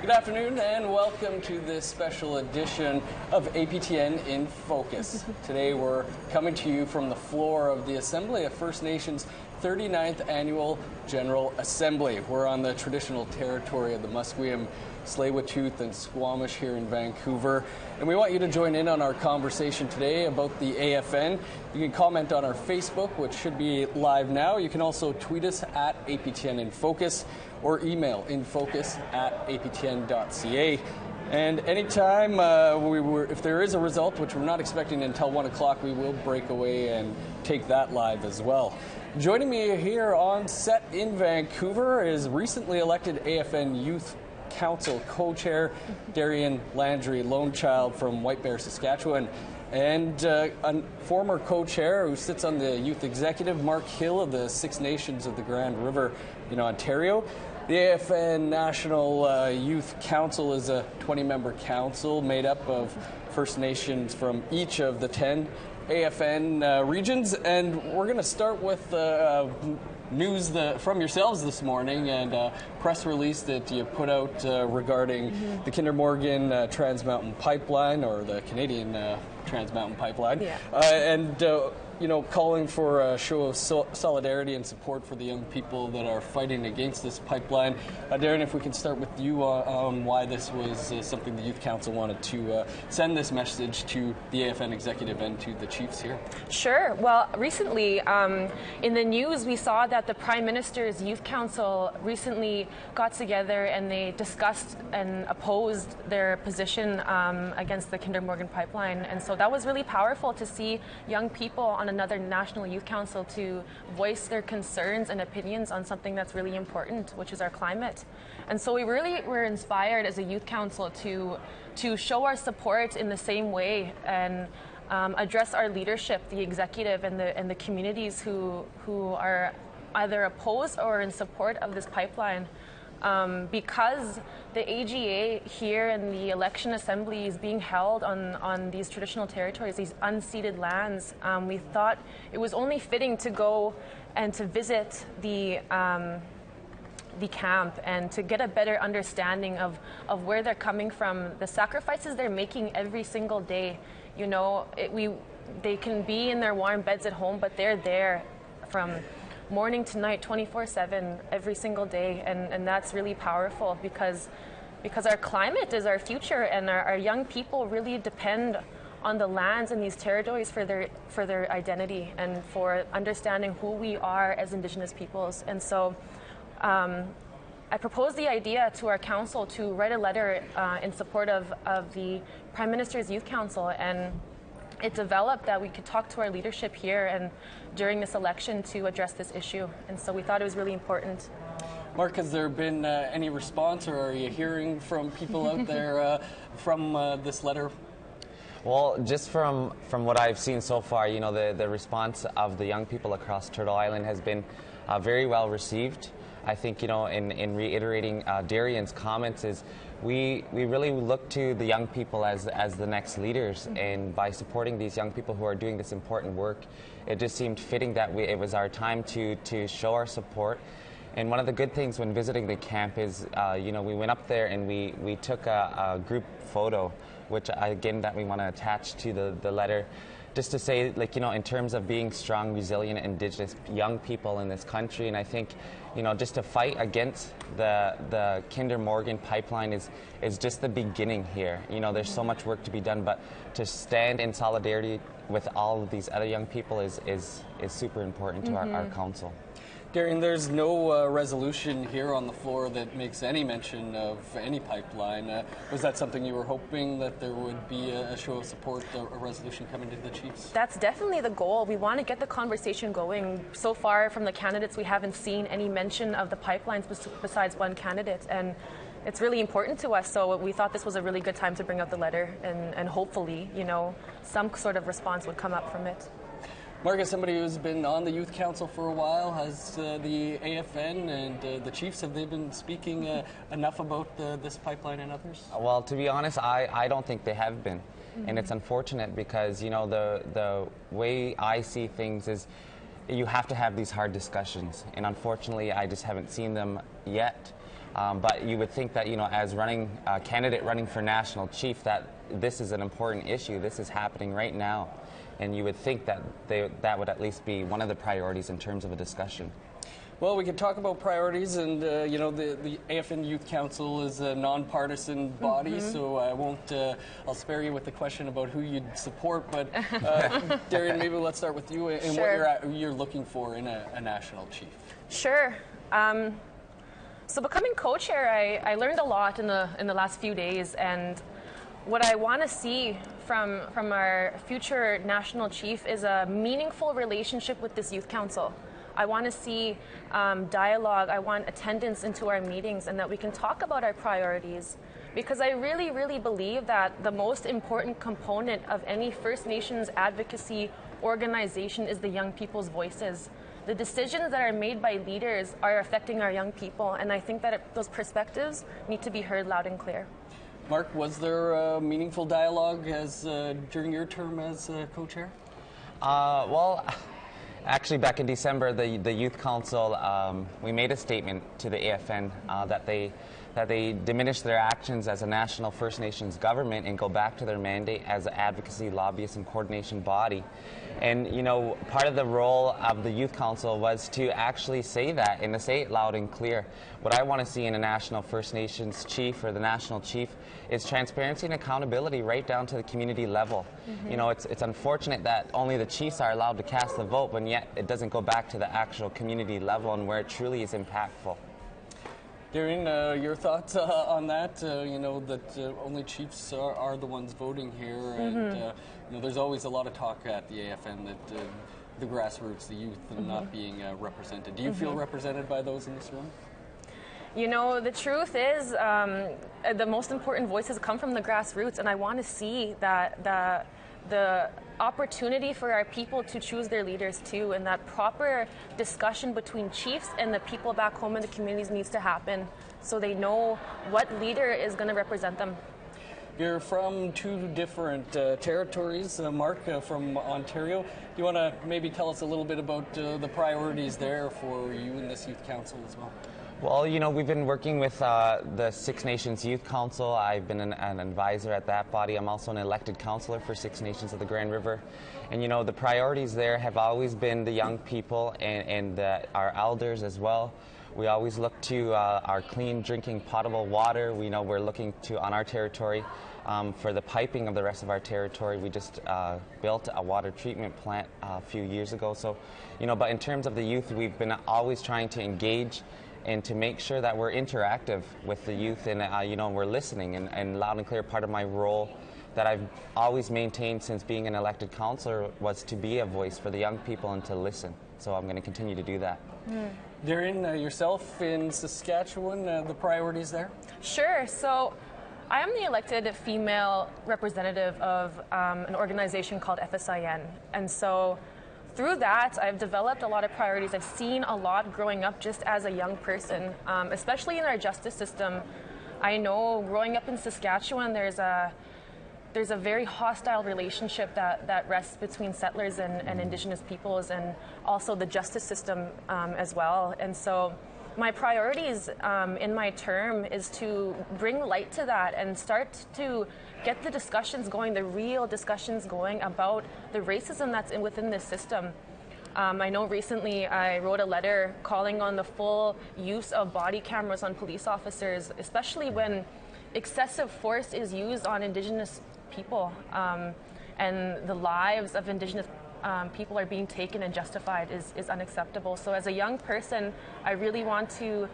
Good afternoon and welcome to this special edition of APTN InFocus. Today we're coming to you from the floor of the Assembly of First Nations 39th Annual General Assembly. We're on the traditional territory of the Musqueam, Tsleil-Waututh and Squamish here in Vancouver. And we want you to join in on our conversation today about the AFN. You can comment on our Facebook, which should be live now. You can also tweet us at APTN InFocus or email infocus@aptn.ca. And anytime if there is a result, which we're not expecting until 1 o'clock, we will break away and take that live as well. Joining me here on set in Vancouver is recently elected AFN Youth Council co-chair Darian Landry, lone child from White Bear, Saskatchewan, and a former co-chair who sits on the youth executive, Mark Hill of the Six Nations of the Grand River in Ontario. The AFN National Youth Council is a 20-member council made up of First Nations from each of the 10 AFN regions, and we're going to start with news from yourselves this morning and a press release that you put out regarding the Kinder Morgan Trans Mountain Pipeline, or the Canadian Trans Mountain Pipeline, and calling for a show of solidarity and support for the young people that are fighting against this pipeline. Darren, if we can start with you on why this was something the Youth Council wanted to send this message to the AFN executive and to the chiefs here. Sure. Well, recently in the news we saw that the Prime Minister's Youth Council recently got together and they discussed and opposed their position against the Kinder Morgan pipeline. And so that was really powerful to see young people on another National Youth Council to voice their concerns and opinions on something that's really important, which is our climate. And so we really were inspired as a Youth Council to show our support in the same way and address our leadership, the executive and the communities who are either opposed or in support of this pipeline. Because the AGA here in the election assembly is being held on these traditional territories, these unceded lands, we thought it was only fitting to go and to visit the camp and to get a better understanding of where they're coming from, the sacrifices they're making every single day. You know, they can be in their warm beds at home, but they're there from morning to night, 24/7, every single day, and that's really powerful because our climate is our future, and our young people really depend on the lands and these territories for their identity and for understanding who we are as Indigenous peoples. And so I proposed the idea to our council to write a letter in support of the Prime Minister's Youth Council, and it developed that we could talk to our leadership here and during this election to address this issue. And so we thought it was really important. Mark, has there been any response, or are you hearing from people out there from this letter? Well, just from what I've seen so far, you know, the response of the young people across Turtle Island has been very well received. I think, you know, in reiterating Darian's comments, is we really look to the young people as the next leaders, and by supporting these young people who are doing this important work, it just seemed fitting that it was our time to show our support. And one of the good things when visiting the camp is, you know, we went up there and we took a group photo, which again that we want to attach to the letter, just to say, like, you know, in terms of being strong, resilient Indigenous young people in this country. And I think, you know, just to fight against the Kinder Morgan pipeline is just the beginning here. You know, there's so much work to be done, but to stand in solidarity with all of these other young people is super important to our council. Darian, there's no resolution here on the floor that makes any mention of any pipeline. Was that something you were hoping, that there would be a show of support, a resolution coming to the chiefs? That's definitely the goal. We want to get the conversation going. So far from the candidates, we haven't seen any mention of the pipelines besides one candidate, and it's really important to us. So we thought this was a really good time to bring out the letter, and hopefully, you know, some sort of response would come up from it. Mark, as somebody who's been on the Youth Council for a while, has the AFN and the chiefs, have they been speaking enough about this pipeline and others? Well, to be honest, I don't think they have been. And it's unfortunate because, you know, the way I see things is you have to have these hard discussions. And unfortunately, I just haven't seen them yet. But you would think that, as candidate running for national chief, that this is an important issue. This is happening right now. And you would think that that would at least be one of the priorities in terms of a discussion. Well, we could talk about priorities, and the AFN Youth Council is a nonpartisan body, so I won't. I'll spare you with the question about who you'd support. But Darian, maybe let's start with you and what you're looking for in a national chief. Sure. So becoming co-chair, I learned a lot in the last few days, and what I want to see from our future national chief is a meaningful relationship with this youth council. I want to see dialogue. I want attendance into our meetings, and that we can talk about our priorities. Because I really, really believe that the most important component of any First Nations advocacy organization is the young people's voices. The decisions that are made by leaders are affecting our young people, and I think that those perspectives need to be heard loud and clear. Mark, was there a meaningful dialogue during your term as co-chair? Well, actually, back in December, the Youth Council, we made a statement to the AFN that they diminish their actions as a national First Nations government and go back to their mandate as an advocacy, lobbyist, and coordination body. And, part of the role of the Youth Council was to actually say that and to say it loud and clear. What I want to see in a national First Nations chief or the national chief is transparency and accountability right down to the community level. It's unfortunate that only the chiefs are allowed to cast the vote, but yet it doesn't go back to the actual community level and where it truly is impactful. Darian, your thoughts on that? That only chiefs are the ones voting here, and there's always a lot of talk at the AFN that the grassroots, the youth, are not being represented. Do you feel represented by those in this room? The truth is, the most important voices come from the grassroots, and I want to see that the opportunity for our people to choose their leaders too, and that proper discussion between chiefs and the people back home in the communities needs to happen, so they know what leader is going to represent them. You're from two different territories. Mark, from Ontario. Do you want to maybe tell us a little bit about the priorities there for you in this youth council as well? Well, we've been working with the Six Nations Youth Council. I've been an advisor at that body. I'm also an elected councillor for Six Nations of the Grand River. And, the priorities there have always been the young people and our elders as well. We always look to our clean drinking potable water. We know we're looking to, on our territory, for the piping of the rest of our territory. We just built a water treatment plant a few years ago. So, but in terms of the youth, we've been always trying to engage and to make sure that we're interactive with the youth and, we're listening. And loud and clear, part of my role that I've always maintained since being an elected councillor was to be a voice for the young people and to listen. So I'm going to continue to do that. Darian, yourself in Saskatchewan, the priorities there? Sure. So I am the elected female representative of an organization called FSIN. And so through that, I've developed a lot of priorities. I've seen a lot growing up just as a young person, especially in our justice system. I know growing up in Saskatchewan, there's a very hostile relationship that rests between settlers and Indigenous peoples, and also the justice system as well. And so my priorities in my term is to bring light to that and start to get the discussions going, the real discussions going about the racism that's within this system. I know recently I wrote a letter calling on the full use of body cameras on police officers, especially when excessive force is used on Indigenous people, and the lives of Indigenous people are being taken and justified is unacceptable. So as a young person, I really want to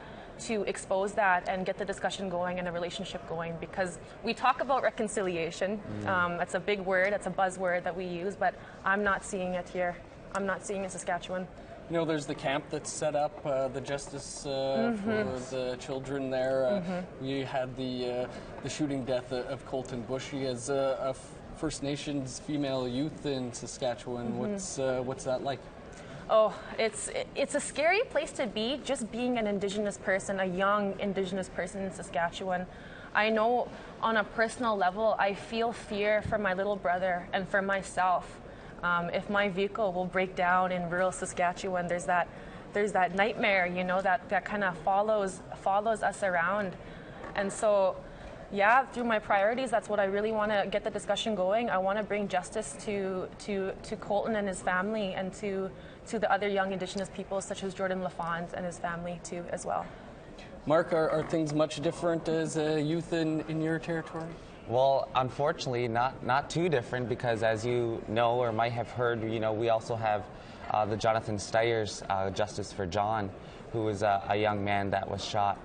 expose that and get the discussion going and a relationship going, because we talk about reconciliation. That's a big word, that's a buzzword that we use, but I'm not seeing it here. I'm not seeing it in Saskatchewan. There's the camp that's set up, the justice for the children there. We had the shooting death of Colton Bushy as a First Nations female youth in Saskatchewan. What's that like? Oh, it's a scary place to be, just being an Indigenous person, a young Indigenous person in Saskatchewan. I know on a personal level, I feel fear for my little brother and for myself. If my vehicle will break down in rural Saskatchewan, there's that there's that nightmare, you know, that kind of follows us around. And so, yeah, through my priorities, that's what I really want to get the discussion going. I want to bring justice to Colton and his family, and to the other young Indigenous peoples such as Jordan LaFons and his family too as well. Mark, are things much different as a youth in your territory? Well, unfortunately, not too different, because as you know or might have heard, you know, we also have the Jonathan Steyer's Justice for John, who was a young man that was shot.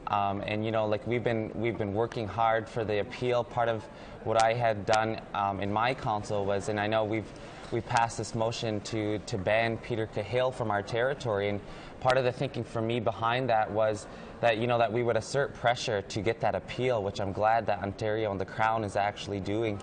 And you know, like we've been working hard for the appeal. Part of what I had done in my council was, and I know we've passed this motion to ban Peter Cahill from our territory, and part of the thinking for me behind that was that, you know, that we would assert pressure to get that appeal, which I'm glad that Ontario and the Crown is actually doing.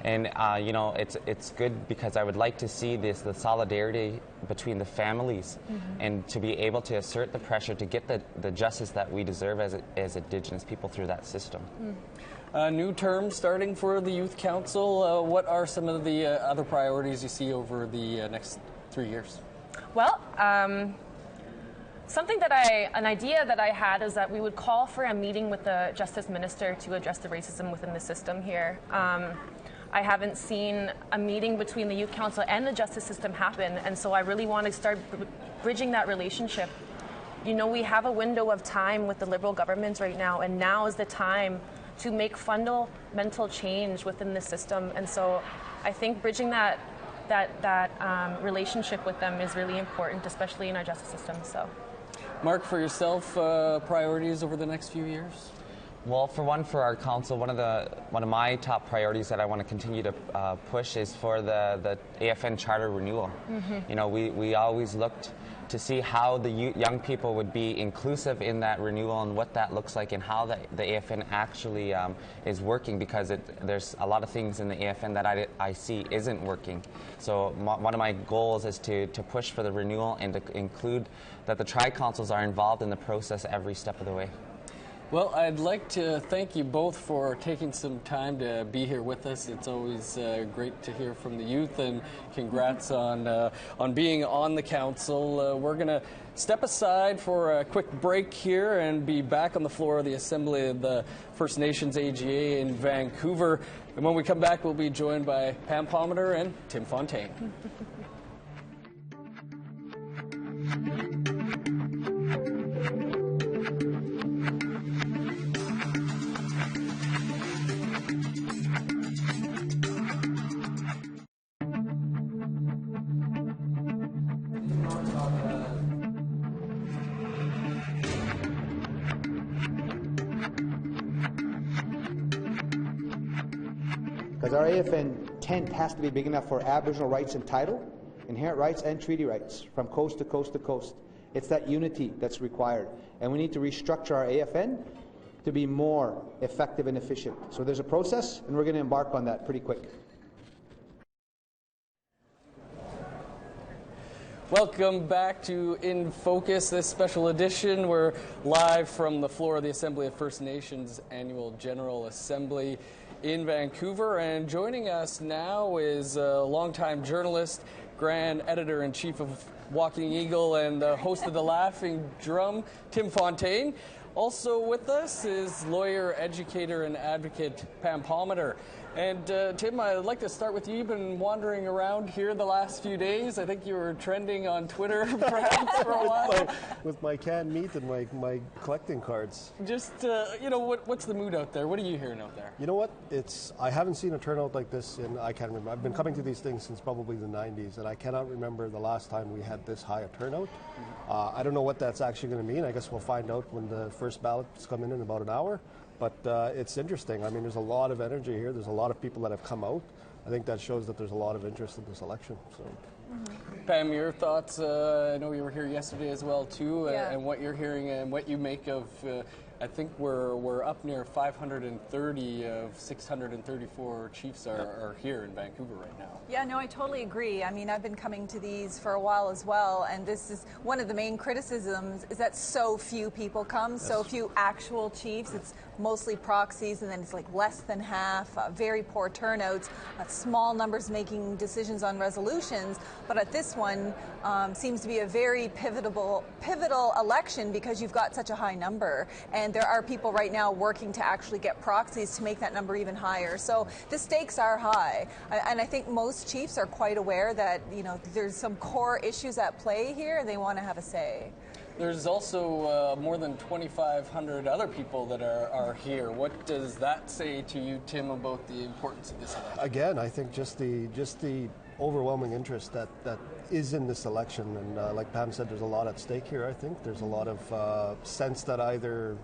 And you know, it's good, because I would like to see the solidarity between the families, and to be able to assert the pressure to get the justice that we deserve as Indigenous people through that system. New term starting for the Youth Council. What are some of the other priorities you see over the next 3 years? Well, an idea that I had is that we would call for a meeting with the Justice Minister to address the racism within the system here. I haven't seen a meeting between the Youth Council and the justice system happen, and so I really want to start bridging that relationship. You know, we have a window of time with the Liberal governments right now, and now is the time to make fundamental change within the system. And so I think bridging that relationship with them is really important, especially in our justice system. So, Mark, for yourself, priorities over the next few years? Well, for our council, one of my top priorities that I want to continue to push is for the AFN charter renewal. You know, we always looked to see how the young people would be inclusive in that renewal, and what that looks like, and how the AFN actually is working, because there's a lot of things in the AFN that I see isn't working. So one of my goals is to push for the renewal, and to include that the tri-councils are involved in the process every step of the way. Well, I'd like to thank you both for taking some time to be here with us. It's always great to hear from the youth, and congrats on being on the council. We're going to step aside for a quick break here and be back on the floor of the Assembly of the First Nations AGA in Vancouver. And when we come back, we'll be joined by Pam Palmater and Tim Fontaine. Because our AFN tent has to be big enough for Aboriginal rights and title, inherent rights and treaty rights, from coast to coast to coast. It's that unity that's required. And we need to restructure our AFN to be more effective and efficient. So there's a process, and we're going to embark on that pretty quick. Welcome back to In Focus, this special edition. We're live from the floor of the Assembly of First Nations Annual General Assembly in Vancouver, and joining us now is a longtime journalist, grand editor-in-chief of Walking Eagle, and the host of The Laughing Drum, Tim Fontaine. Also with us is lawyer, educator, and advocate Pam Palmater. And Tim, I'd like to start with you. You've been wandering around here the last few days. I think you were trending on Twitter perhaps for a while. With my canned meat and my collecting cards. Just, what's the mood out there? What are you hearing out there? You know what? I haven't seen a turnout like this I can't remember. I've been coming to these things since probably the 90s, and I cannot remember the last time we had this high a turnout. I don't know what that's actually going to mean. I guess we'll find out when the first ballots come in about an hour. But it's interesting. I mean, there's a lot of energy here. There's a lot of people that have come out. I think that shows that there's a lot of interest in this election. So, Pam, your thoughts? I know you were here yesterday as well, too, Yeah. and what you're hearing and what you make of. I think we're up near 530 of 634 chiefs are here in Vancouver right now. Yeah, no, I totally agree. I mean, I've been coming to these for a while as well, and this is one of the main criticisms is that so few people come, so few actual chiefs. It's mostly proxies, and then it's like less than half, very poor turnouts, small numbers making decisions on resolutions. But at this one, seems to be a very pivotal election because you've got such a high number, and there are people right now working to actually get proxies to make that number even higher. So the stakes are high, and I think most chiefs are quite aware that there's some core issues at play here, and they want to have a say. There's also more than 2,500 other people that are here. What does that say to you, Tim, about the importance of this election? Again, I think just the overwhelming interest that is in this election, and like Pam said, there's a lot at stake here. I think there's a lot of sense that either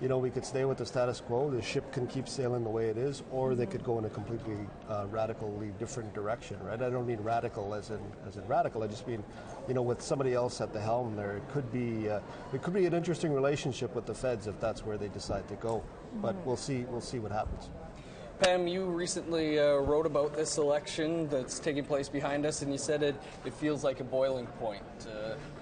we could stay with the status quo, the ship can keep sailing the way it is, or they could go in a completely radically different direction, right? I don't mean radical as in radical. I just mean, with somebody else at the helm there, it could be an interesting relationship with the feds if that's where they decide to go. But we'll see what happens. Pam, you recently wrote about this election that's taking place behind us, and you said it feels like a boiling point.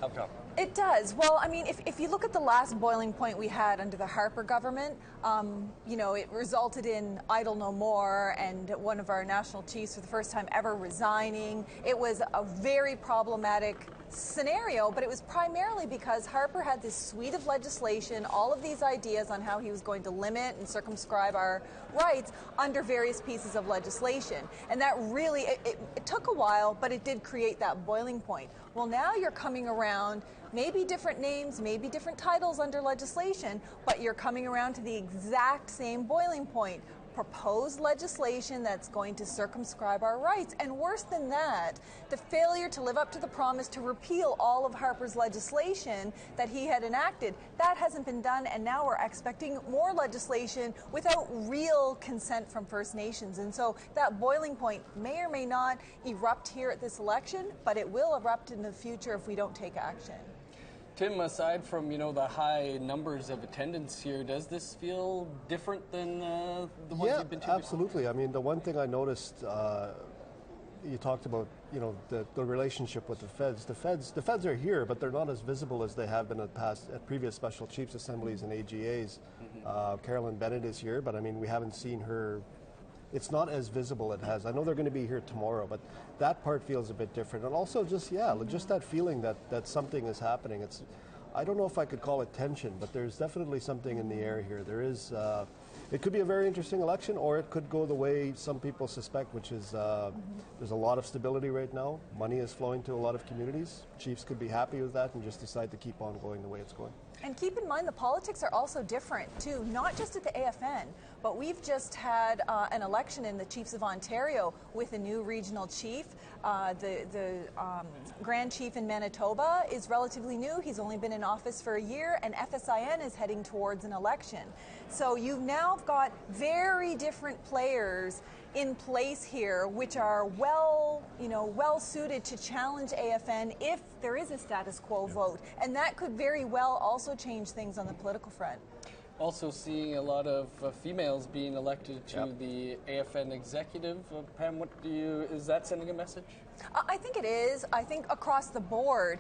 How come? It does. Well, I mean, if you look at the last boiling point we had under the Harper government, it resulted in idle no more, and one of our national chiefs for the first time ever resigning. It was a very problematic scenario, but it was primarily because Harper had this suite of legislation, all of these ideas on how he was going to limit and circumscribe our rights under various pieces of legislation. And that really, it took a while, but it did create that boiling point. Well, now you're coming around, maybe different names, maybe different titles under legislation, but you're coming around to the exact same boiling point. Proposed legislation that's going to circumscribe our rights. And worse than that, the failure to live up to the promise to repeal all of Harper's legislation that he had enacted. That hasn't been done, and now we're expecting more legislation without real consent from First Nations. And so that boiling point may or may not erupt here at this election, but it will erupt in the future if we don't take action. Tim, aside from the high numbers of attendance here, does this feel different than the ones you've been to? Yeah, absolutely. I mean, the one thing I noticed, you talked about, the relationship with the feds. The feds are here, but they're not as visible as they have been at previous special chiefs assemblies and AGAs. Carolyn Bennett is here, but I mean, we haven't seen her. It's not as visible it has. I know they're going to be here tomorrow, but that part feels a bit different. And also just that feeling that something is happening. I don't know if I could call it tension, but there's definitely something in the air here. There is, it could be a very interesting election, or it could go the way some people suspect, which is there's a lot of stability right now. Money is flowing to a lot of communities. Chiefs could be happy with that and just decide to keep on going the way it's going. And keep in mind, the politics are also different, too, not just at the AFN, but we've just had an election in the Chiefs of Ontario with a new regional chief. The Grand Chief in Manitoba is relatively new. He's only been in office for a year, and FSIN is heading towards an election. So you've now got very different players in place here, which are well suited to challenge AFN if there is a status quo vote, and that could very well also change things on the political front. Also seeing a lot of females being elected to the AFN executive. Pam, is that sending a message? I think it is. I think across the board,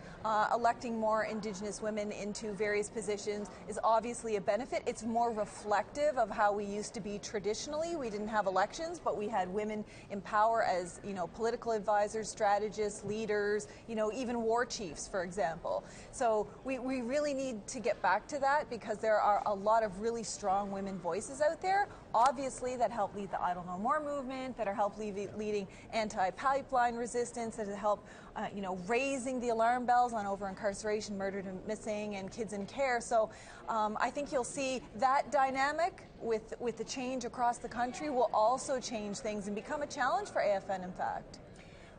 electing more Indigenous women into various positions is obviously a benefit. It's more reflective of how we used to be traditionally. We didn't have elections, but we had women in power as, political advisors, strategists, leaders, even war chiefs, for example. So we really need to get back to that because there are a lot of really strong women voices out there, obviously, that help lead the Idle No More movement, that are leading anti-pipeline resistance, that help raising the alarm bells on over-incarceration, murdered and missing, and kids in care. So I think you'll see that dynamic with the change across the country will also change things and become a challenge for AFN, in fact.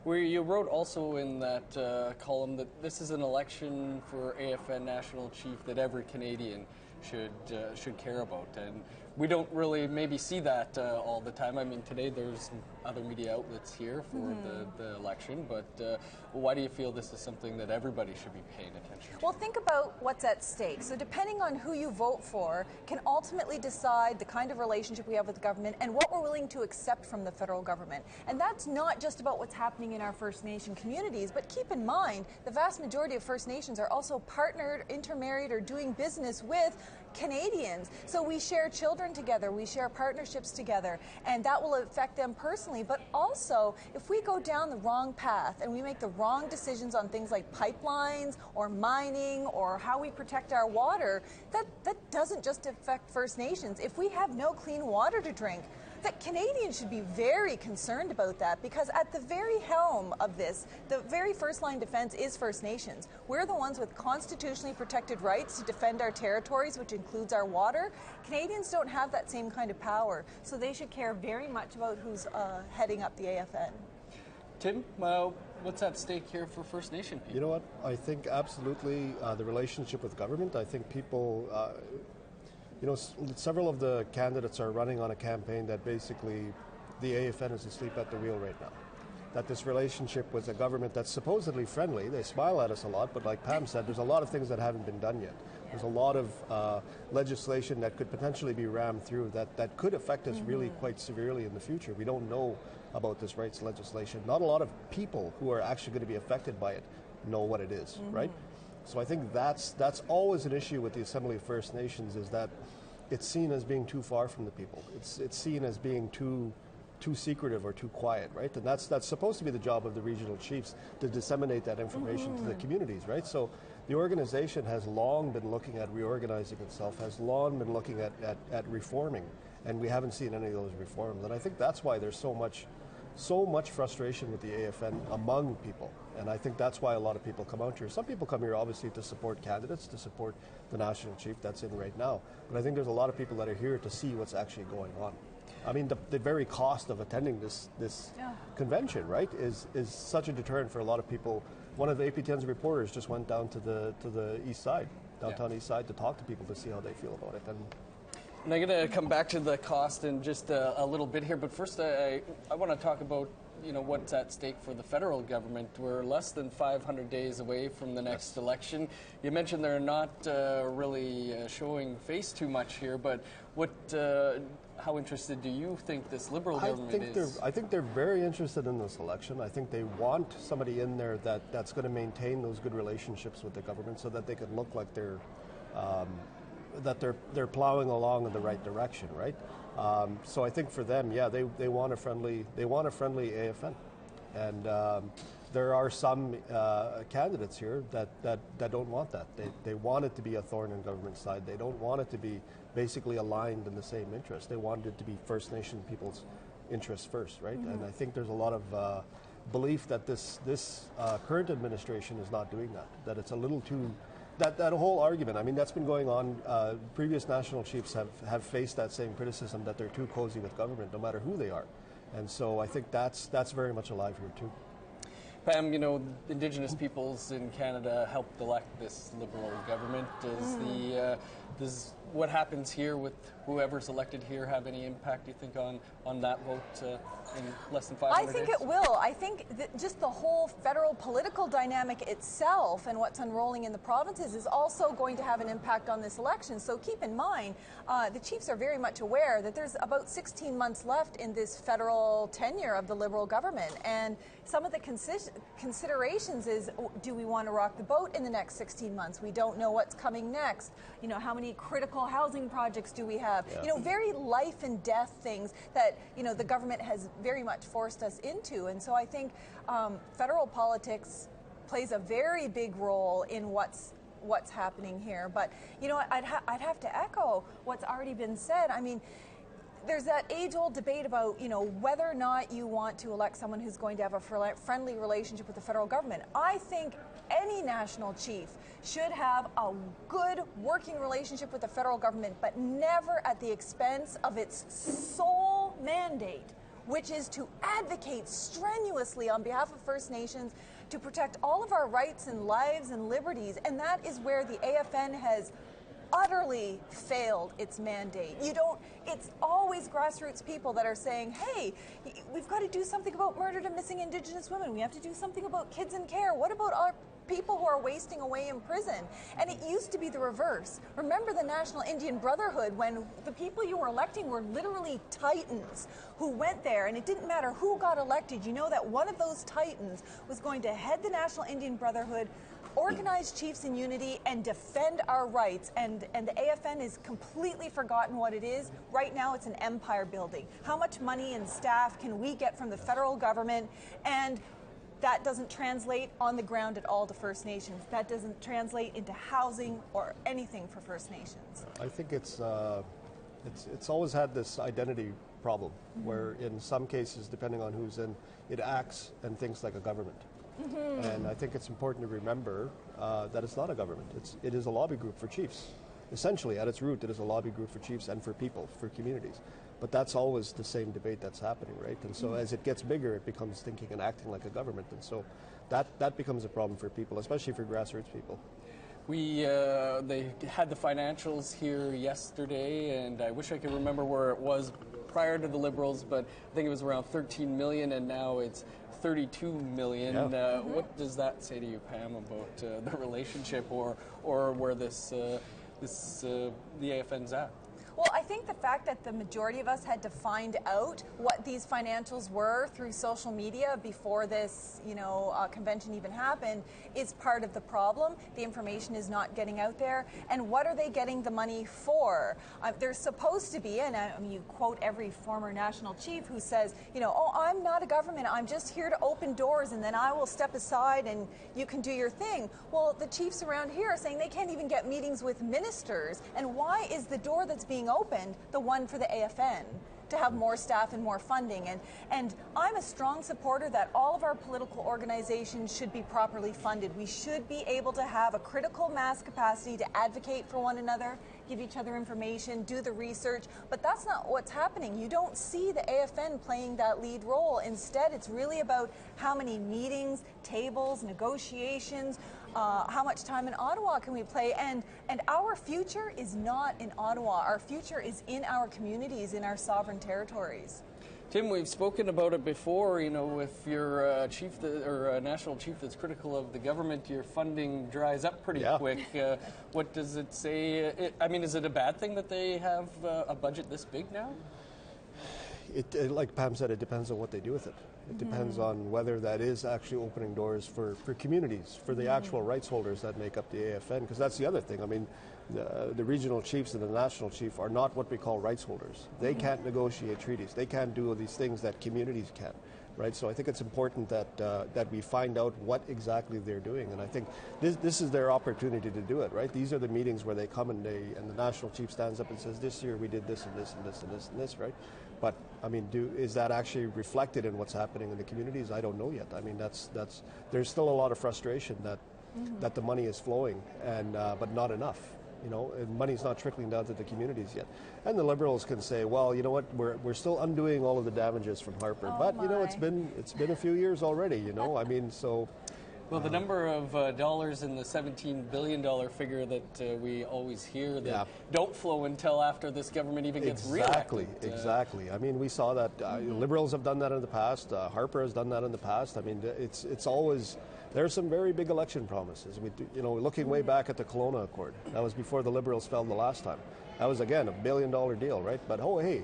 Where you wrote also in that column that this is an election for AFN National Chief that every Canadian should care about, and we don't really maybe see that all the time. I mean, today there's other media outlets here for the election, but why do you feel this is something that everybody should be paying attention to? Well, think about what's at stake. So depending on who you vote for can ultimately decide the kind of relationship we have with the government and what we're willing to accept from the federal government. And that's not just about what's happening in our First Nation communities, but keep in mind the vast majority of First Nations are also partnered, intermarried, or doing business with Canadians. So we share children together, we share partnerships together, and that will affect them personally. But also, if we go down the wrong path and we make the wrong decisions on things like pipelines or mining or how we protect our water, that doesn't just affect First Nations. If we have no clean water to drink, that Canadians should be very concerned about that, because at the very helm of this, the very first line defense is First Nations. We're the ones with constitutionally protected rights to defend our territories, which includes our water. Canadians don't have that same kind of power, so they should care very much about who's heading up the AFN. Tim, what's at stake here for First Nation people? You know what? I think absolutely the relationship with government. I think people... several of the candidates are running on a campaign that basically the AFN is asleep at the wheel right now. That this relationship with a government that's supposedly friendly, they smile at us a lot, but like Pam said, there's a lot of things that haven't been done yet. There's a lot of legislation that could potentially be rammed through that could affect us really quite severely in the future. We don't know about this rights legislation. Not a lot of people who are actually going to be affected by it know what it is, right? So I think that's always an issue with the Assembly of First Nations, is that it's seen as being too far from the people. It's seen as being too secretive or too quiet, right? And that's supposed to be the job of the regional chiefs, to disseminate that information to the communities, right? So the organization has long been looking at reorganizing itself, has long been looking at reforming, and we haven't seen any of those reforms. And I think that's why there's so much frustration with the AFN among people. And I think that's why a lot of people come out here. Some people come here obviously to support candidates, to support the national chief that's in right now. But I think there's a lot of people that are here to see what's actually going on. I mean, the very cost of attending this convention, right, is such a deterrent for a lot of people. One of the APTN's reporters just went down to the east side, downtown east side, to talk to people to see how they feel about it. And I'm going to come back to the cost in just a little bit here, but first I want to talk about what's at stake for the federal government. We're less than 500 days away from the next election. You mentioned they're not really showing face too much here, but how interested do you think this Liberal government is? I think they're very interested in this election. I think they want somebody in there that's going to maintain those good relationships with the government, so that they can look like they're plowing along in the right direction, right? So I think for them, they want a friendly AFN, and there are some candidates here that don't want that. They want it to be a thorn in government side. They don't want it to be basically aligned in the same interest. They want it to be First Nation people's interests first, right? And I think there's a lot of belief that this current administration is not doing that. That it's a little too. That whole argument, I mean, that's been going on. Previous national chiefs have faced that same criticism, that they're too cozy with government, no matter who they are. And so I think that's very much alive here too. Pam, Indigenous peoples in Canada helped elect this Liberal government. Does what happens here with whoever's elected here have any impact, do you think, on that vote in less than 500 days? I think it will. I think that just the whole federal political dynamic itself and what's unrolling in the provinces is also going to have an impact on this election. So keep in mind, the chiefs are very much aware that there's about 16 months left in this federal tenure of the Liberal government. And some of the considerations is, do we want to rock the boat in the next 16 months? We don't know what's coming next. How many critical housing projects do we have? Yeah. Very life and death things that, the government has very much forced us into. And so I think federal politics plays a very big role in what's happening here. But, I'd have to echo what's already been said. I mean, there's that age-old debate about, whether or not you want to elect someone who's going to have a friendly relationship with the federal government. I think any national chief should have a good working relationship with the federal government, but never at the expense of its sole mandate, which is to advocate strenuously on behalf of First Nations to protect all of our rights and lives and liberties. And that is where the AFN has utterly failed its mandate. It's always grassroots people that are saying, hey, we've got to do something about murdered and missing Indigenous women. We have to do something about kids in care. What about our people who are wasting away in prison? And it used to be the reverse. Remember the National Indian Brotherhood, when the people you were electing were literally titans who went there, and it didn't matter who got elected. You know that one of those titans was going to head the National Indian Brotherhood, organize chiefs in unity, and defend our rights. And the AFN has completely forgotten what it is. Right now it's an empire building. How much money and staff can we get from the federal government? And that doesn't translate on the ground at all to First Nations. That doesn't translate into housing or anything for First Nations. I think it's always had this identity problem, where in some cases, depending on who's in, it acts and thinks like a government. And I think it's important to remember that it's not a government. It is a lobby group for chiefs. Essentially, at its root, it is a lobby group for chiefs and for people, for communities. But that's always the same debate that's happening, right? And so as it gets bigger, it becomes thinking and acting like a government. And so that becomes a problem for people, especially for grassroots people. They had the financials here yesterday, and I wish I could remember where it was prior to the Liberals, but I think it was around 13 million, and now it's 32 million. Yeah. What does that say to you, Pam, about the relationship or where the AFN's at? Well, I think the fact that the majority of us had to find out what these financials were through social media before this, convention even happened is part of the problem. The information is not getting out there. And what are they getting the money for? There's supposed to be, and you quote every former national chief who says, oh, I'm not a government. I'm just here to open doors, and then I will step aside and you can do your thing. Well, the chiefs around here are saying they can't even get meetings with ministers. And why is the door that's being opened the one for the AFN to have more staff and more funding? And I'm a strong supporter that all of our political organizations should be properly funded. We should be able to have a critical mass capacity to advocate for one another, give each other information, do the research, but that's not what's happening. You don't see the AFN playing that lead role. Instead, it's really about how many meetings, tables, negotiations, how much time in Ottawa can we play? And our future is not in Ottawa. Our future is in our communities, in our sovereign territories. Tim, we've spoken about it before. If you're a chief or a national chief that's critical of the government, your funding dries up pretty quick. What does it say? Is it a bad thing that they have a budget this big now? Like Pam said, it depends on what they do with it. It depends on whether that is actually opening doors for communities, for the actual rights holders that make up the AFN, because that's the other thing. The regional chiefs and the national chief are not what we call rights holders. They can't negotiate treaties. They can't do these things that communities can, right? So I think it's important that we find out what exactly they're doing, and I think this is their opportunity to do it, right? These are the meetings where they come and the national chief stands up and says, this year we did this and this and this and this and this, right? But is that actually reflected in what's happening in the communities? I don't know yet. There's still a lot of frustration that the money is flowing, but not enough. And money's not trickling down to the communities yet. And the Liberals can say, well, you know what, we're still undoing all of the damages from Harper. It's been a few years already. So. Well, the number of dollars in the $17 billion figure that we always hear that don't flow until after this government even gets reelected. Exactly. We saw that Liberals have done that in the past. Harper has done that in the past. It's always, there are some very big election promises. Looking way back at the Kelowna Accord, that was before the Liberals fell the last time. That was, again, $1 billion deal, right? But,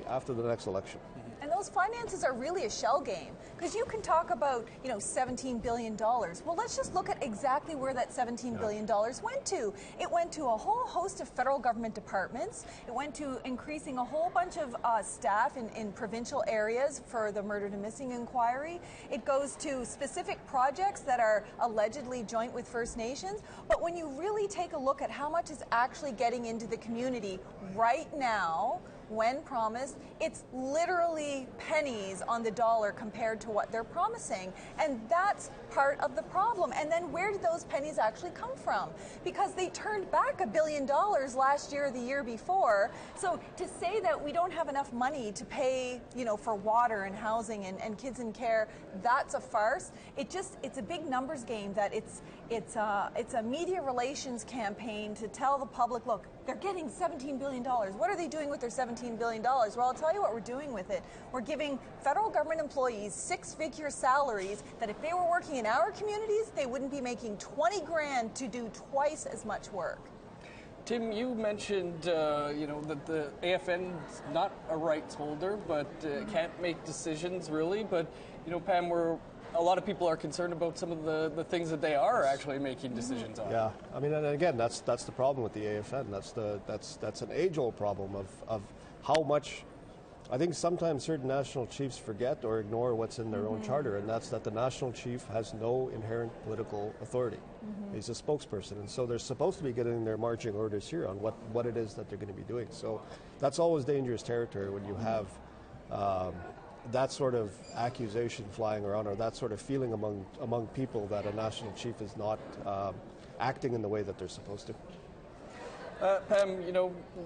after the next election. And those finances are really a shell game, because you can talk about, $17 billion. Well, let's just look at exactly where that $17 billion went to. It went to a whole host of federal government departments. It went to increasing a whole bunch of staff in provincial areas for the murdered and missing inquiry. It goes to specific projects that are allegedly joint with First Nations. But when you really take a look at how much is actually getting into the community right now, when promised, it's literally pennies on the dollar compared to what they're promising. And that's part of the problem. And then where did those pennies actually come from? Because they turned back $1 billion last year or the year before. So to say that we don't have enough money to pay, for water and housing and kids in care, that's a farce. It's a big numbers game that it's a media relations campaign to tell the public, look, they're getting $17 billion. What are they doing with their $17 billion? Well, I'll tell you what we're doing with it. We're giving federal government employees six-figure salaries that if they were working in our communities, they wouldn't be making 20 grand to do twice as much work. Tim, you mentioned that the AFN's not a rights holder, but can't make decisions really. But Pam, a lot of people are concerned about some of the things that they are actually making decisions on. Yeah, I mean, and again, that's the problem with the AFN. That's an age-old problem of how much. I think sometimes certain national chiefs forget or ignore what's in their own charter, and that's that the national chief has no inherent political authority. He's a spokesperson, and so they're supposed to be getting their marching orders here on what it is that they're going to be doing. So that's always dangerous territory when you have that sort of accusation flying around, or that sort of feeling among people that a national chief is not acting in the way that they're supposed to. Pam,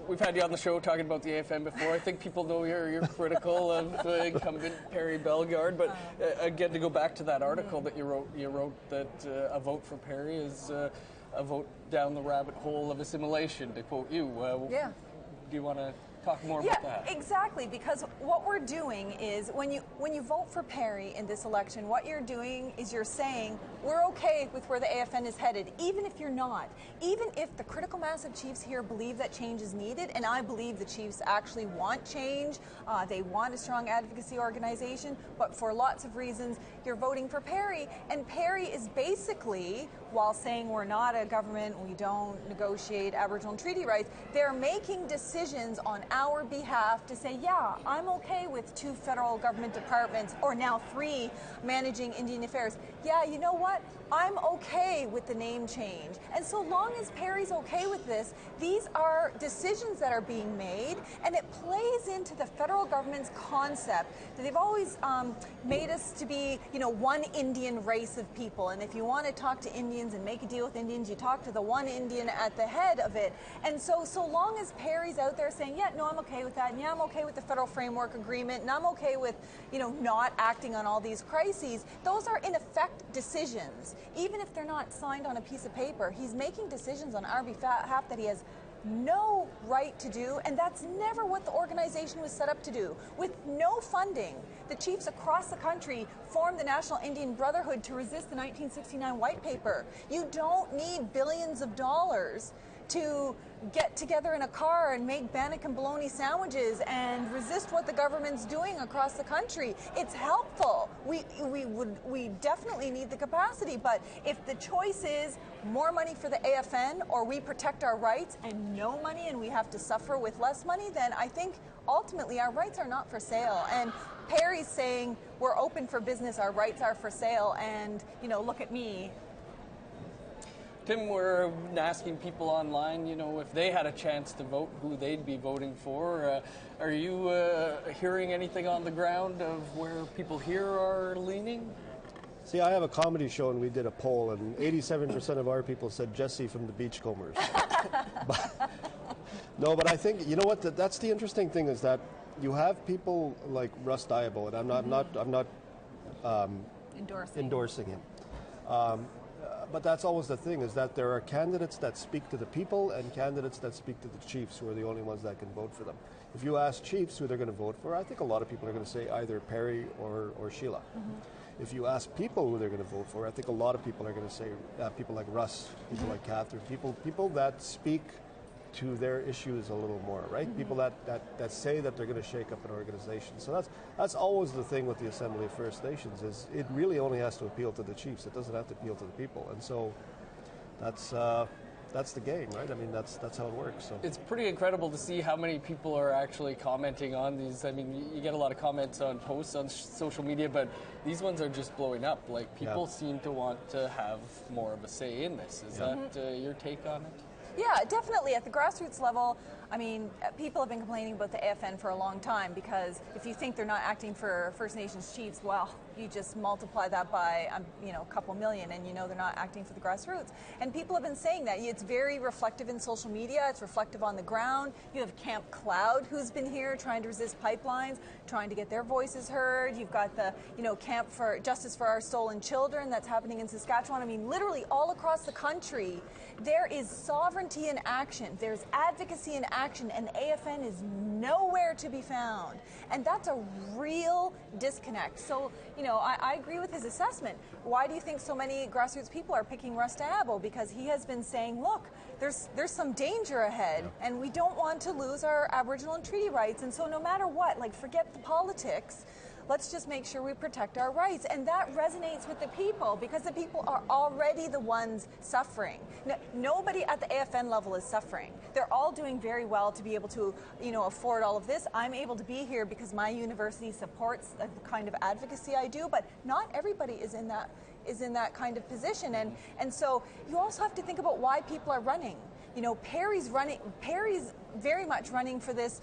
we've had you on the show talking about the AFN before. I think people know you're critical of incumbent Perry Bellegarde, but again, to go back to that article that you wrote that a vote for Perry is a vote down the rabbit hole of assimilation, to quote you. Yeah. Do you want to talk more about that? Yeah, exactly, because what we're doing is when you vote for Perry in this election, what you're doing is you're saying we're okay with where the AFN is headed, even if you're not. Even if the critical mass of chiefs here believe that change is needed, and I believe the chiefs actually want change, they want a strong advocacy organization, but for lots of reasons, you're voting for Perry, and Perry is basically, while saying we're not a government, we don't negotiate Aboriginal treaty rights, they're making decisions on our behalf to say, yeah, I'm okay with 2 federal government departments, or now 3, managing Indian affairs. Yeah, you know what? I'm okay with the name change. And so long as Perry's okay with this, these are decisions that are being made, and it plays into the federal government's concept that they've always made us to be, one Indian race of people. And if you want to talk to Indians and make a deal with Indians, you talk to the one Indian at the head of it. And so long as Perry's out there saying, yeah, no, I'm okay with that, and yeah, I'm okay with the federal framework agreement, and I'm okay with, not acting on all these crises, those are in effect decisions. Even if they're not signed on a piece of paper, he's making decisions on our behalf that he has no right to do, and that's never what the organization was set up to do. With no funding, the chiefs across the country formed the National Indian Brotherhood to resist the 1969 White Paper. You don't need billions of dollars to get together in a car and make bannock and bologna sandwiches and resist what the government's doing across the country. It's helpful. We definitely need the capacity, but if the choice is more money for the AFN or we protect our rights and no money and we have to suffer with less money, then I think ultimately our rights are not for sale. And Perry's saying we're open for business, our rights are for sale, and look at me. Tim, we're asking people online, if they had a chance to vote, who they'd be voting for. Are you hearing anything on the ground of where people here are leaning? See, I have a comedy show, and we did a poll, and 87% of our people said Jesse from the Beachcombers. But I think, that's the interesting thing is that you have people like Russ Diabo, and I'm not endorsing him. But that's always the thing, is that there are candidates that speak to the people and candidates that speak to the chiefs, who are the only ones that can vote for them. If you ask chiefs who they're going to vote for, I think a lot of people are going to say either Perry or Sheila. If you ask people who they're going to vote for, I think a lot of people are going to say people like Russ, people like Catherine, people that speak to their issues a little more, right? People that say that they're going to shake up an organization. So that's always the thing with the Assembly of First Nations, is it really only has to appeal to the chiefs. It doesn't have to appeal to the people. And so that's the game, right? I mean, that's how it works. So it's pretty incredible to see how many people are actually commenting on these. I mean, you get a lot of comments on posts on social media, but these ones are just blowing up. Like, people seem to want to have more of a say in this. Is that your take on it? Yeah, definitely. At the grassroots level, I mean, people have been complaining about the AFN for a long time, because if you think they're not acting for First Nations chiefs, well, you just multiply that by a couple million, and you know they're not acting for the grassroots. And people have been saying that. It's very reflective in social media. It's reflective on the ground. You have Camp Cloud, who's been here trying to resist pipelines, trying to get their voices heard. You've got the Camp for Justice for Our Stolen Children that's happening in Saskatchewan. I mean, literally all across the country, there is sovereignty in action. There's advocacy in action, and the AFN is nowhere to be found. And that's a real disconnect. So, I agree with his assessment. Why do you think so many grassroots people are picking Russ Diabo? Because he has been saying, look, there's some danger ahead, and we don't want to lose our Aboriginal and treaty rights. And so no matter what, forget the politics, let's just make sure we protect our rights. And that resonates with the people, because the people are already the ones suffering. Nobody at the AFN level is suffering. They're all doing very well to be able to, afford all of this. I'm able to be here because my university supports the kind of advocacy I do, but not everybody is in that kind of position. And so you also have to think about why people are running. Perry's very much running for this,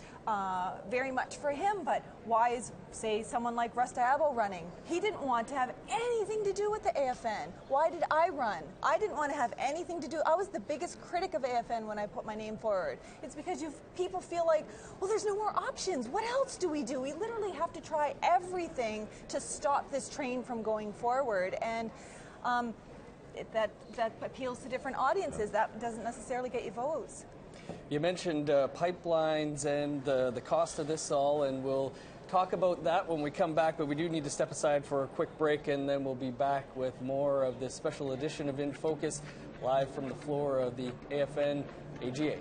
very much for him, but why is, say, someone like Russ Diabo running? He didn't want to have anything to do with the AFN. Why did I run? I didn't want to have anything to do. I was the biggest critic of AFN when I put my name forward. It's because people feel like, well, there's no more options. What else do? We literally have to try everything to stop this train from going forward. And that appeals to different audiences. That doesn't necessarily get you votes. You mentioned pipelines and the cost of this all, and we'll talk about that when we come back, but we do need to step aside for a quick break, and then we'll be back with more of this special edition of In Focus, live from the floor of the AFN AGA.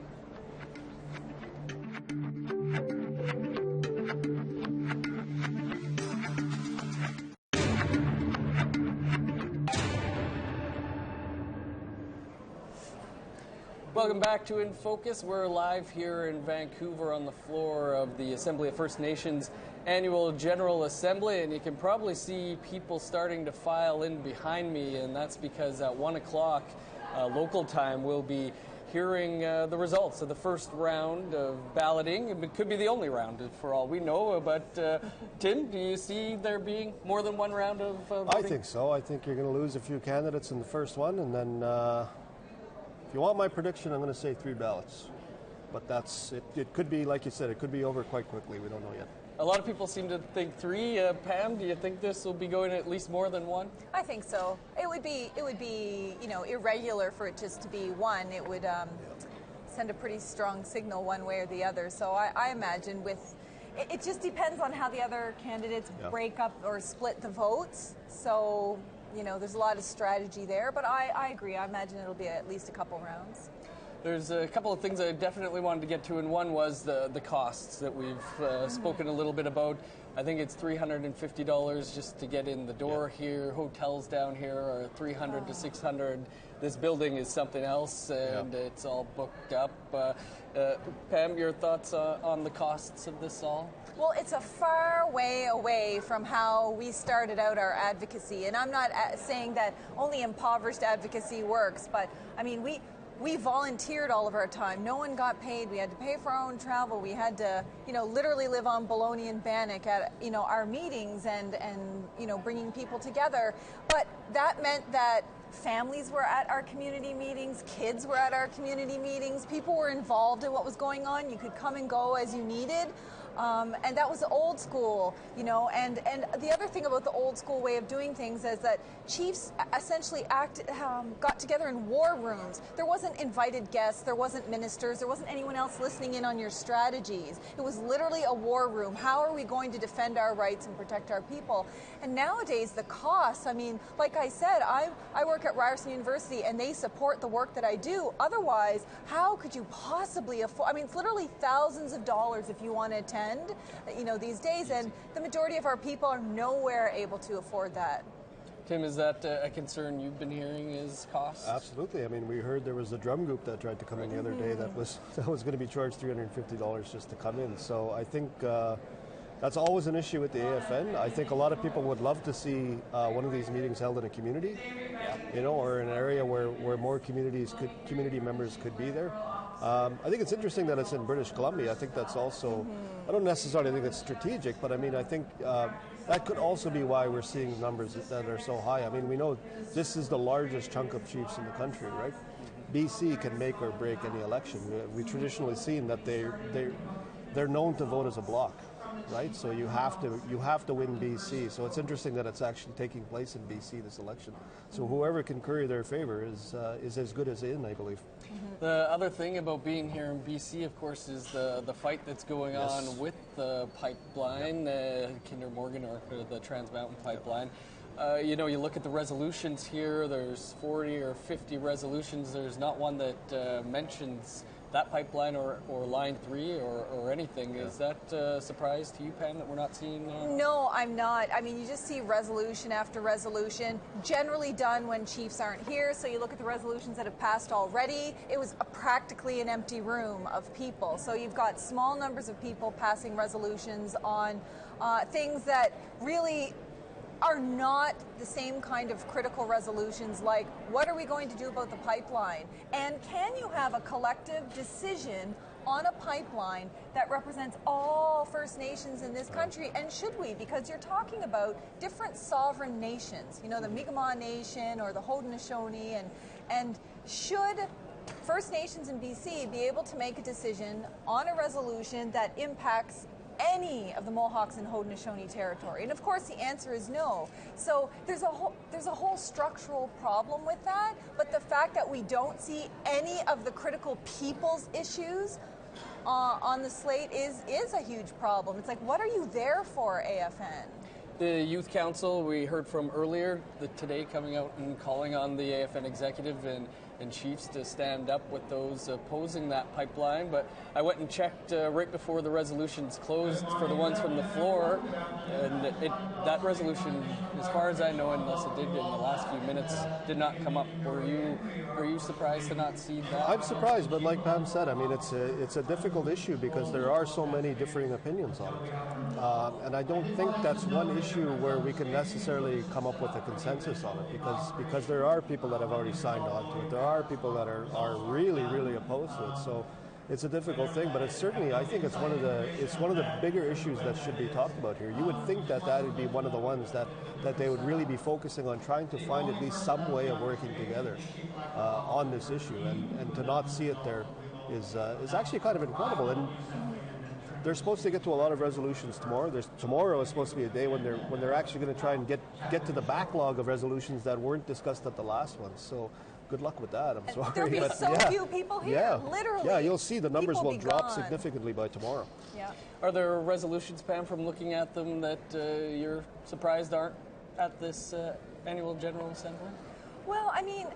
Welcome back to In Focus. We're live here in Vancouver on the floor of the Assembly of First Nations Annual General Assembly, and you can probably see people starting to file in behind me, and that's because at 1 o'clock local time we'll be hearing the results of the first round of balloting. It could be the only round for all we know, but Tim, do you see there being more than one round of voting? I think so. I think you're going to lose a few candidates in the first one, and then if you want my prediction, I'm going to say 3 ballots. But that's it. It could be, like you said, it could be over quite quickly. We don't know yet. A lot of people seem to think 3. Pam, do you think this will be going at least more than 1? I think so. It would be irregular for it just to be 1. It would send a pretty strong signal one way or the other. So I imagine it just depends on how the other candidates break up or split the votes. So there's a lot of strategy there, but I agree. I imagine it'll be at least a couple rounds. There's a couple of things I definitely wanted to get to, and one was the costs that we've spoken a little bit about. I think it's $350 just to get in the door here. Hotels down here are $300 to $600. This building is something else, and it's all booked up. Pam, your thoughts on the costs of this all? Well, it's a far way away from how we started out our advocacy. And I'm not saying that only impoverished advocacy works, but I mean, we volunteered all of our time. No one got paid. We had to pay for our own travel. We had to, literally live on bologna and bannock at, our meetings and bringing people together. But that meant that families were at our community meetings, kids were at our community meetings, people were involved in what was going on. You could come and go as you needed. And that was old school, and the other thing about the old school way of doing things is that chiefs essentially got together in war rooms. There wasn't invited guests, there wasn't ministers, there wasn't anyone else listening in on your strategies. It was literally a war room. How are we going to defend our rights and protect our people? And nowadays, the costs, I mean, like I said, I work at Ryerson University and they support the work that I do. Otherwise, how could you possibly afford, I mean, it's literally thousands of dollars if you want to attend, these days, and the majority of our people are nowhere able to afford that. Tim, is that a concern you've been hearing, is costs? Absolutely. I mean, we heard there was a drum group that tried to come in the other day that was going to be charged $350 just to come in. So I think that's always an issue with the AFN. I think a lot of people would love to see one of these meetings held in a community, or in an area where more community members could be there. I think it's interesting that it's in British Columbia. I think that's also, I don't necessarily think it's strategic, but I mean, I think that could also be why we're seeing numbers that are so high. I mean, we know this is the largest chunk of chiefs in the country, right? BC can make or break any election. We've traditionally seen that they're known to vote as a bloc, right? So you have to win BC. So it's interesting that it's actually taking place in BC, this election. So whoever can curry their favor is as good as in, I believe. The other thing about being here in BC, of course, is the fight that's going on with the pipeline, Kinder Morgan, or the Trans Mountain Pipeline. You know, you look at the resolutions here, there's 40 or 50 resolutions. There's not one that mentions that pipeline or Line 3 or anything. Yeah. Is that a surprise to you, Pam, that we're not seeing? No, I'm not. I mean, you just see resolution after resolution, generally done when chiefs aren't here. So you look at the resolutions that have passed already, it was practically an empty room of people. So you've got small numbers of people passing resolutions on things that really are not the same kind of critical resolutions, like what are we going to do about the pipeline? And can you have a collective decision on a pipeline that represents all First Nations in this country? And should we? Because you're talking about different sovereign nations, you know, the Mi'kmaq Nation or the Haudenosaunee, and should First Nations in BC be able to make a decision on a resolution that impacts any of the Mohawks and Haudenosaunee territory? And of course the answer is no. So there's a whole structural problem with that, but the fact that we don't see any of the critical people's issues on the slate is a huge problem. It's like, what are you there for, AFN? The Youth Council we heard from earlier today coming out and calling on the AFN executive and chiefs to stand up with those opposing that pipeline. But I went and checked right before the resolutions closed for the ones from the floor, and that resolution, as far as I know, unless it did in the last few minutes, did not come up. Were you surprised to not see that? I'm surprised, but like Pam said, I mean, it's a difficult issue because there are so many differing opinions on it. And I don't think that's one issue where we can necessarily come up with a consensus on it, because there are people that have already signed on to it. There are people that are really, really opposed to it. So it's a difficult thing, but it's certainly, I think it's one of the bigger issues that should be talked about here. You would think that would be one of the ones that they would really be focusing on, trying to find at least some way of working together on this issue, and to not see it there is actually kind of incredible. And they're supposed to get to a lot of resolutions tomorrow. Tomorrow is supposed to be a day when they're actually going to try and get to the backlog of resolutions that weren't discussed at the last one. So good luck with that. I'm sorry. There'll be few people here, literally. Yeah, you'll see the numbers will drop significantly by tomorrow. Yeah. Are there resolutions, Pam, from looking at them that you're surprised aren't at this annual General Assembly? Well, I mean,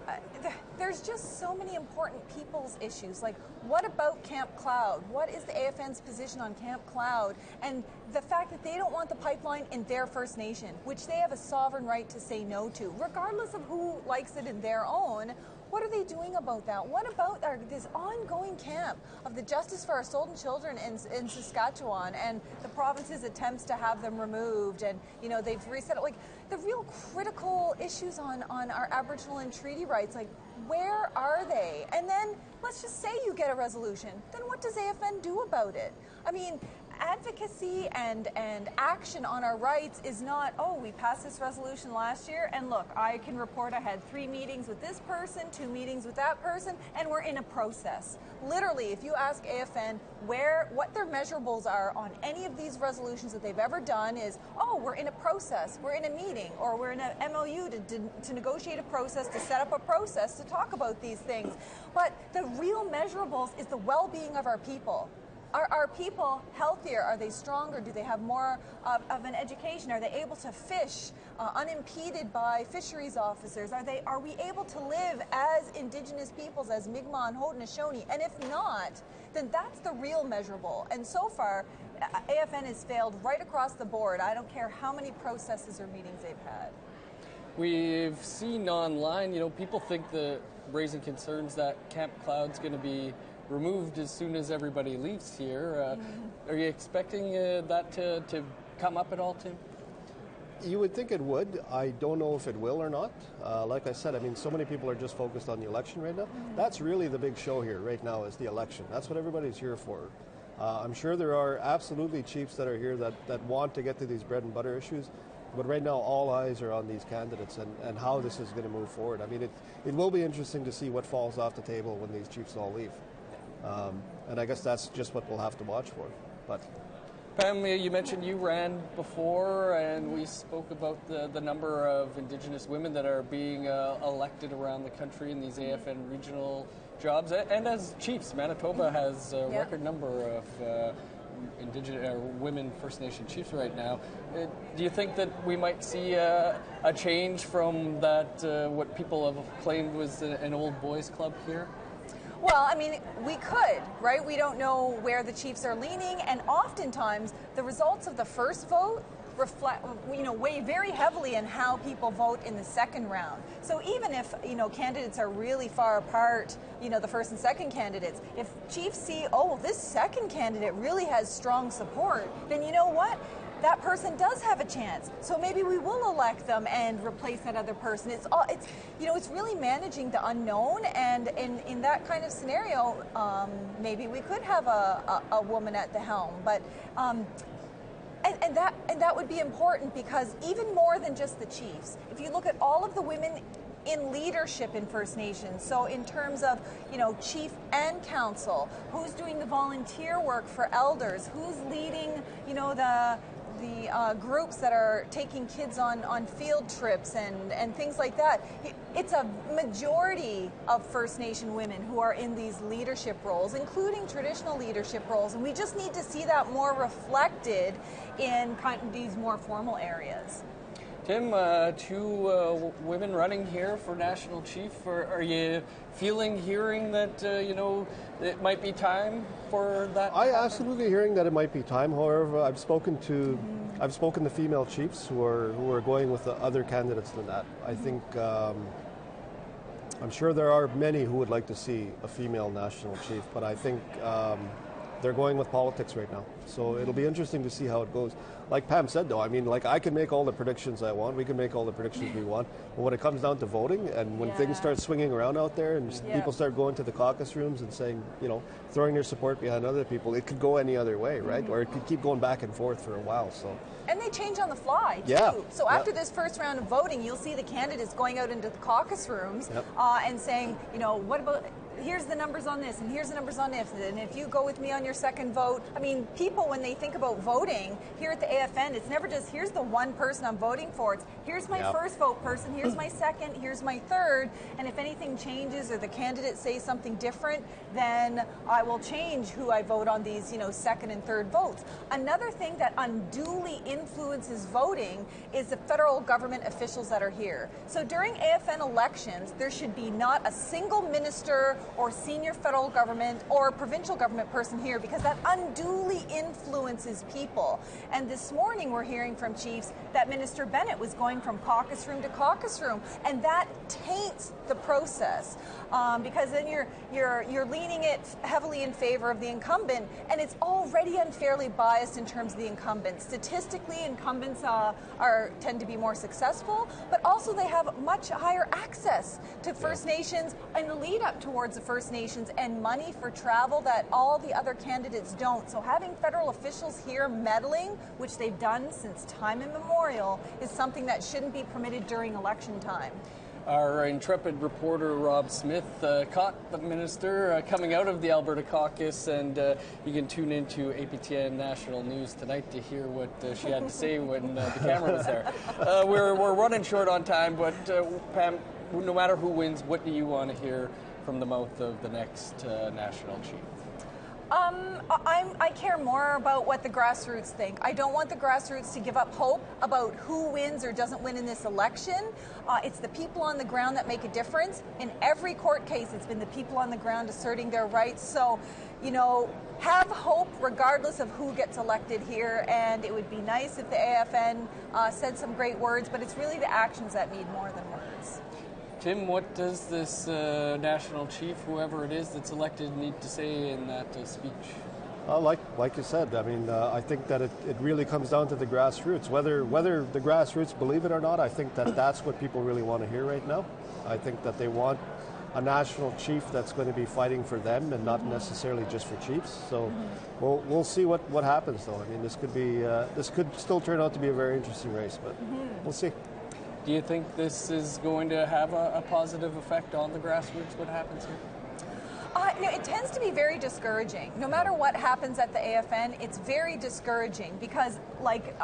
there's just so many important people's issues. Like, what about Camp Cloud? What is the AFN's position on Camp Cloud? And the fact that they don't want the pipeline in their First Nation, which they have a sovereign right to say no to, regardless of who likes it in their own. What are they doing about that? What about this ongoing camp of the Justice for Our Stolen Children in Saskatchewan and the province's attempts to have them removed? And, you know, they've reset it. Like, the real critical issues on our Aboriginal and treaty rights, like, where are they? And then, let's just say you get a resolution. Then what does AFN do about it? I mean, advocacy and action on our rights is not, oh, we passed this resolution last year, and look, I can report I had 3 meetings with this person, 2 meetings with that person, and we're in a process. Literally, if you ask AFN what their measurables are on any of these resolutions that they've ever done is, oh, we're in a process, we're in a meeting, or we're in an MOU to negotiate a process, to set up a process to talk about these things. But the real measurables is the well-being of our people. Are our people healthier? Are they stronger? Do they have more of an education? Are they able to fish unimpeded by fisheries officers? Are we able to live as Indigenous peoples, as Mi'kmaq and Haudenosaunee? And if not, then that's the real measurable. And so far, AFN has failed right across the board. I don't care how many processes or meetings they've had. We've seen online, you know, people think raising concerns that Camp Cloud's going to be removed as soon as everybody leaves here. Are you expecting that to come up at all, Tim? You would think it would. I don't know if it will or not. Like I said, I mean, so many people are just focused on the election right now. That's really the big show here right now is the election. That's what everybody's here for. I'm sure there are absolutely chiefs that are here that want to get to these bread and butter issues. But right now, all eyes are on these candidates and how this is going to move forward. I mean, it will be interesting to see what falls off the table when these chiefs all leave. And I guess that's just what we'll have to watch for. But Pam, you mentioned you ran before, and we spoke about the number of Indigenous women that are being elected around the country in these AFN regional jobs. And as chiefs, Manitoba has a record number of Indigenous women First Nation chiefs right now. Do you think that we might see a change from that, what people have claimed was an old boys club here? Well, I mean, we could, right? We don't know where the chiefs are leaning, and oftentimes the results of the first vote reflect, weigh very heavily in how people vote in the second round. So even if, candidates are really far apart, the first and second candidates, if chiefs see, oh, this second candidate really has strong support, then you know what? That person does have a chance. So maybe we will elect them and replace that other person. It's really managing the unknown, and in that kind of scenario, maybe we could have a woman at the helm. But and that would be important, because even more than just the chiefs, if you look at all of the women in leadership in First Nations, so in terms of chief and council, who's doing the volunteer work for elders, who's leading the groups that are taking kids on field trips and things like that. It's a majority of First Nation women who are in these leadership roles, including traditional leadership roles, and we just need to see that more reflected in kind of these more formal areas. Tim, two women running here for national chief. Are you hearing that it might be time for that? Absolutely hearing that it might be time. However, I've spoken to female chiefs who are going with the other candidates than that. I think I'm sure there are many who would like to see a female national chief, but I think they're going with politics right now. So it'll be interesting to see how it goes. Like Pam said, though, I mean, I can make all the predictions I want. We can make all the predictions we want. But when it comes down to voting, and when things start swinging around out there, and people start going to the caucus rooms and saying, throwing their support behind other people, it could go any other way, right? Or it could keep going back and forth for a while. So. And they change on the fly, too. Yeah. So after this first round of voting, you'll see the candidates going out into the caucus rooms and saying, what about... here's the numbers on this, and here's the numbers on this, and if you go with me on your second vote. I mean, people, when they think about voting here at the AFN, it's never just, here's the one person I'm voting for. It's, here's my first vote person, here's my second, here's my third, and if anything changes or the candidates say something different, then I will change who I vote on these, second and third votes. Another thing that unduly influences voting is the federal government officials that are here. So during AFN elections, there should be not a single minister or senior federal government or provincial government person here, because that unduly influences people. And this morning we're hearing from chiefs that Minister Bennett was going from caucus room to caucus room, and that taints the process because then you're leaning it heavily in favor of the incumbent, and it's already unfairly biased in terms of the incumbent. Statistically, incumbents tend to be more successful, but also they have much higher access to First Nations in the lead up towards the First Nations, and money for travel that all the other candidates don't. So having federal officials here meddling, which they've done since time immemorial, is something that shouldn't be permitted during election time. Our intrepid reporter Rob Smith caught the minister coming out of the Alberta caucus, and you can tune into APTN National News tonight to hear what she had to say when the camera was there. We're running short on time, but Pam, no matter who wins, what do you want to hear from the mouth of the next national chief? I care more about what the grassroots think. I don't want the grassroots to give up hope about who wins or doesn't win in this election. It's the people on the ground that make a difference. In every court case, it's been the people on the ground asserting their rights. So, have hope regardless of who gets elected here. And it would be nice if the AFN said some great words, but it's really the actions that need more than words. Tim, what does this national chief, whoever it is that's elected, need to say in that speech? Like you said, I mean, I think that it really comes down to the grassroots. Whether the grassroots believe it or not, I think that that's what people really want to hear right now. I think that they want a national chief that's going to be fighting for them and not necessarily just for chiefs. So we'll see what happens, though. I mean, this could still turn out to be a very interesting race, but we'll see. Do you think this is going to have a positive effect on the grassroots? What happens here? It tends to be very discouraging. No matter what happens at the AFN, it's very discouraging because, like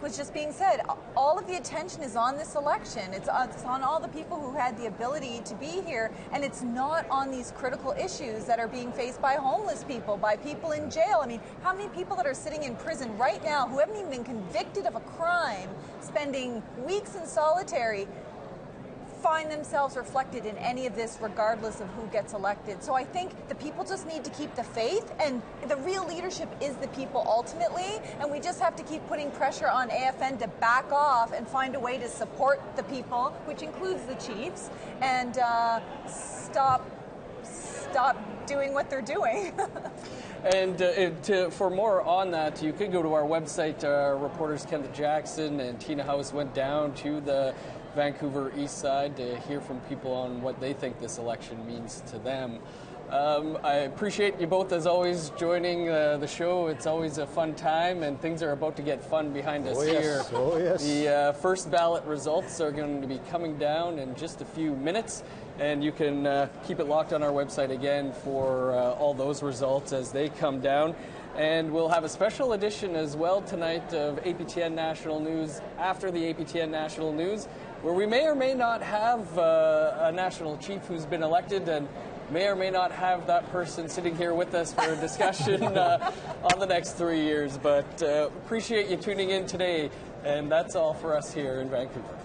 was just being said, all of the attention is on this election. It's on all the people who had the ability to be here, and it's not on these critical issues that are being faced by homeless people, by people in jail. I mean, how many people that are sitting in prison right now who haven't even been convicted of a crime, spending weeks in solitary, find themselves reflected in any of this regardless of who gets elected. So I think the people just need to keep the faith, and the real leadership is the people ultimately, and we just have to keep putting pressure on AFN to back off and find a way to support the people, which includes the chiefs, and stop doing what they're doing. And for more on that, you could go to our website. Reporters Kenda Jackson and Tina House went down to the Vancouver East Side to hear from people on what they think this election means to them. I appreciate you both, as always, joining the show. It's always a fun time, and things are about to get fun behind us here. Oh, yes. The first ballot results are going to be coming down in just a few minutes, and you can keep it locked on our website again for all those results as they come down. And we'll have a special edition as well tonight of APTN National News after the APTN National News, where we may or may not have a national chief who's been elected, and may or may not have that person sitting here with us for a discussion on the next 3 years. But appreciate you tuning in today, and that's all for us here in Vancouver.